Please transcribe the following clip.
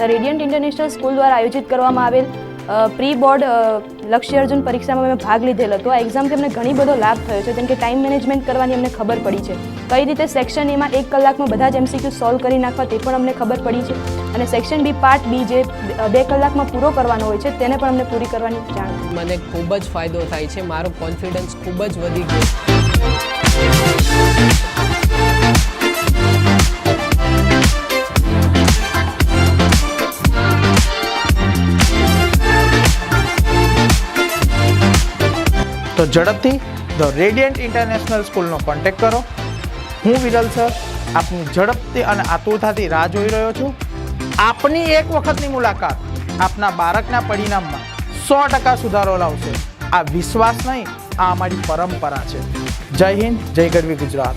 The radiant international school દ્વારા આયોજિત કરવામાં આવેલ પ્રી બોર્ડ લક્ષ્ય અર્જુન પરીક્ષામાં મેં ભાગ લીધેલો હતો. આ એક્ઝામથી અમને ઘણી બધો લાભ થયો છે, જેમ કે ટાઈમ મેનેજમેન્ટ કરવાની અમને ખબર પડી છે, કઈ રીતે સેક્શન એમાં 1 કલાકમાં બધા જ MCQ સોલ્વ કરી નાખવા તે પણ અમને ખબર પડી છે, અને સેક્શન બી પાર્ટ બી જે 2 કલાકમાં પૂરો કરવાનો હોય છે તેને પણ અમને પૂરી કરવાની જાણ થઈ. મને ખૂબ જ ફાયદો થાય છે, મારો કોન્ફિડન્સ ખૂબ જ વધી ગયો. તો ઝડપથી ધ રેડિયન્ટ ઇન્ટરનેશનલ સ્કૂલનો કોન્ટેક્ટ કરો. હું વિરલ સર આપની ઝડપથી અને આતુરતાથી રાહ જોઈ રહ્યો છું. આપની એક વખતની મુલાકાત આપના બાળકના પરિણામમાં 100% સુધારો લાવશે. આ વિશ્વાસ નહીં, આ અમારી પરંપરા છે. જય હિન્દ, જય ગરવી ગુજરાત.